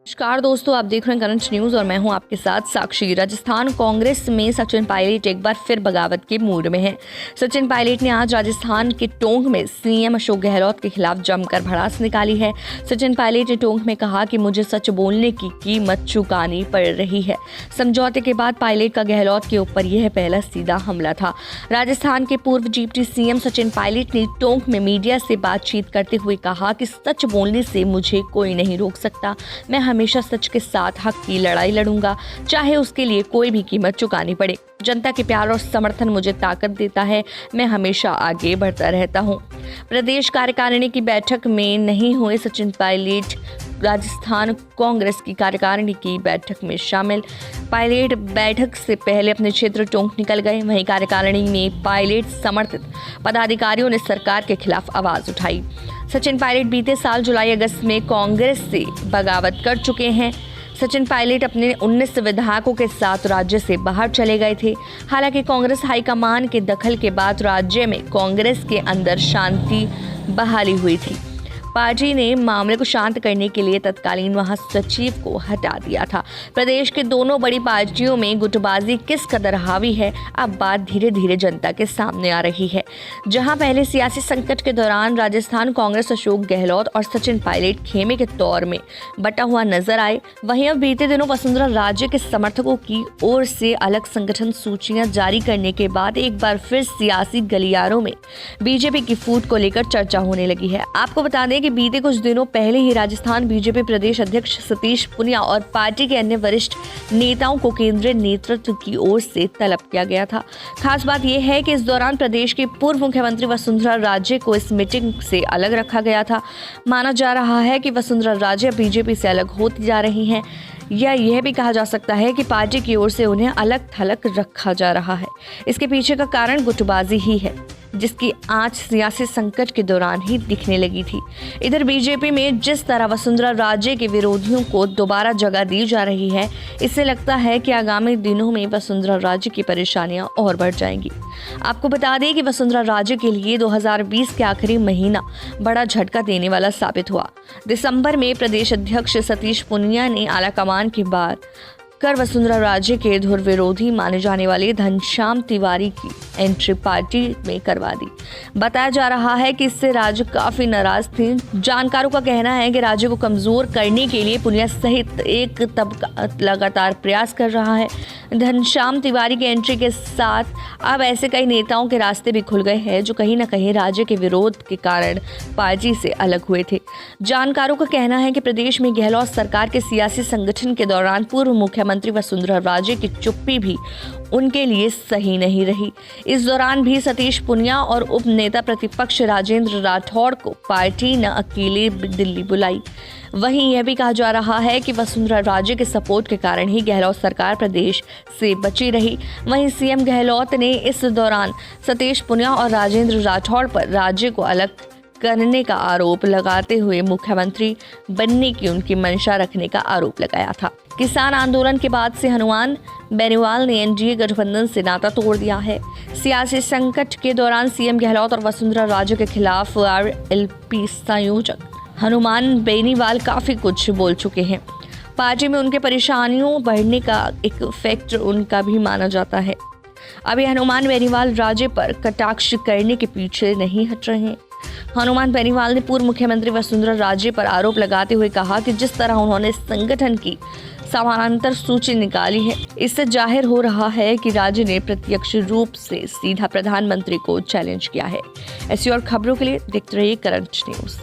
नमस्कार दोस्तों, आप देख रहे हैं करंट न्यूज और मैं हूं आपके साथ साक्षी। राजस्थान कांग्रेस में सचिन पायलट एक बार फिर बगावत के मूड में हैं। सचिन पायलट ने आज राजस्थान के टोंक में सीएम अशोक गहलोत के खिलाफ जमकर भड़ास निकाली है। सचिन पायलट ने टोंक में कहा कि मुझे सच बोलने की कीमत चुकानी पड़ रही है। समझौते के बाद पायलट का गहलोत के ऊपर यह पहला सीधा हमला था। राजस्थान के पूर्व डिप्टी सीएम सचिन पायलट ने टोंक में मीडिया से बातचीत करते हुए कहा कि सच बोलने से मुझे कोई नहीं रोक सकता। मैं हमेशा सच के साथ हक की लड़ाई लड़ूंगा, चाहे उसके लिए कोई भी कीमत चुकानी पड़े। जनता के प्यार और समर्थन मुझे ताकत देता है। मैं हमेशा आगे बढ़ता रहता हूं। प्रदेश कार्यकारिणी की बैठक में नहीं हुए सचिन पायलट राजस्थान कांग्रेस की कार्यकारिणी की बैठक में शामिल। पायलट बैठक से पहले अपने क्षेत्र टोंक निकल गए। वहीं कार्यकारिणी में पायलट समर्थित पदाधिकारियों ने सरकार के खिलाफ आवाज उठाई। सचिन पायलट बीते साल जुलाई अगस्त में कांग्रेस से बगावत कर चुके हैं। सचिन पायलट अपने 19 विधायकों के साथ राज्य से बाहर चले गए थे। हालांकि कांग्रेस हाईकमान के दखल के बाद राज्य में कांग्रेस के अंदर शांति बहाली हुई थी। पार्टी ने मामले को शांत करने के लिए तत्कालीन महासचिव को हटा दिया था। प्रदेश के दोनों बड़ी पार्टियों में गुटबाजी किस कदर हावी है, अब बात धीरे धीरे जनता के सामने आ रही है। जहां पहले सियासी संकट के दौरान राजस्थान कांग्रेस अशोक गहलोत और सचिन पायलट खेमे के तौर में बटा हुआ नजर आए, वहीं अब बीते दिनों वसुंधरा राजे के समर्थकों की ओर से अलग संगठन सूचियां जारी करने के बाद एक बार फिर सियासी गलियारों में बीजेपी की फूट को लेकर चर्चा होने लगी है। आपको बता दें कि बीते कुछ दिनों पहले ही राजस्थान बीजेपी प्रदेश अध्यक्ष सतीश पुनिया और पार्टी के अन्य वरिष्ठ नेताओं को केंद्रीय नेतृत्व की ओर से तलब किया गया था। खास बात यह है कि इस दौरान प्रदेश की पूर्व मुख्यमंत्री वसुंधरा राजे को इस मीटिंग से अलग रखा गया था। माना जा रहा है कि वसुंधरा राजे बीजेपी से अलग होती जा रही हैं, या यह भी कहा जा सकता है कि पार्टी की ओर से उन्हें अलग थलग रखा जा रहा है। इसके पीछे का कारण गुटबाजी ही है, जिसकी आंच सियासी संकट के दौरान ही दिखने लगी थी। इधर बीजेपी में जिस तरह वसुंधरा राजे के विरोधियों को दोबारा जगह दी जा रही है, इससे लगता है कि आगामी दिनों में वसुंधरा राजे की परेशानियां और बढ़ जाएंगी। आपको बता दें कि वसुंधरा राजे के लिए 2020 के आखिरी महीना बड़ा झटका देने वाला साबित हुआ। दिसंबर में प्रदेश अध्यक्ष सतीश पुनिया ने आलाकमान की बात कर वसुंधरा राजे के धुर विरोधी माने जाने वाले घनश्याम तिवारी की एंट्री पार्टी में करवा दी। बताया जा रहा है कि इससे राजे काफी नाराज थे। जानकारों का कहना है कि राजे को कमजोर करने के लिए पुनिया सहित एक तबका लगातार प्रयास कर रहा है। घनश्याम तिवारी की एंट्री के साथ अब ऐसे कई नेताओं के रास्ते भी खुल गए हैं जो कहीं न कहीं राजे के विरोध के कारण पार्टी से अलग हुए थे। जानकारों का कहना है कि प्रदेश में गहलोत सरकार के सियासी संगठन के दौरान पूर्व मुख्यमंत्री वसुंधरा राजे की चुप्पी भी उनके लिए सही नहीं रही। इस दौरान भी सतीश पुनिया और उप नेता प्रतिपक्ष राजेंद्र राठौड़ को पार्टी ने अकेले दिल्ली बुलाई। वहीं यह भी कहा जा रहा है कि वसुंधरा राजे के सपोर्ट के कारण ही गहलोत सरकार प्रदेश से बची रही। वहीं सीएम गहलोत ने इस दौरान सतीश पुनिया और राजेंद्र राठौड़ पर राज्य को अलग करने का आरोप लगाते हुए मुख्यमंत्री बनने की उनकी मंशा रखने का आरोप लगाया था। किसान आंदोलन के बाद से हनुमान बेनीवाल ने एनडीए गठबंधन से नाता तोड़ दिया है। सियासी संकट के दौरान सीएम गहलोत और वसुंधरा राजे के खिलाफ आरएलपी संयोजक हनुमान बेनीवाल काफी कुछ बोल चुके हैं। पार्टी में उनके परेशानियों बढ़ने का एक फैक्टर उनका भी माना जाता है। अभी हनुमान बेनीवाल राजे पर कटाक्ष करने के पीछे नहीं हट रहे हैं। हनुमान बेनीवाल ने पूर्व मुख्यमंत्री वसुंधरा राजे पर आरोप लगाते हुए कहा कि जिस तरह उन्होंने संगठन की समानांतर सूची निकाली है, इससे जाहिर हो रहा है कि राजे ने प्रत्यक्ष रूप से सीधा प्रधानमंत्री को चैलेंज किया है। ऐसी और खबरों के लिए देखते रहिए करंट न्यूज।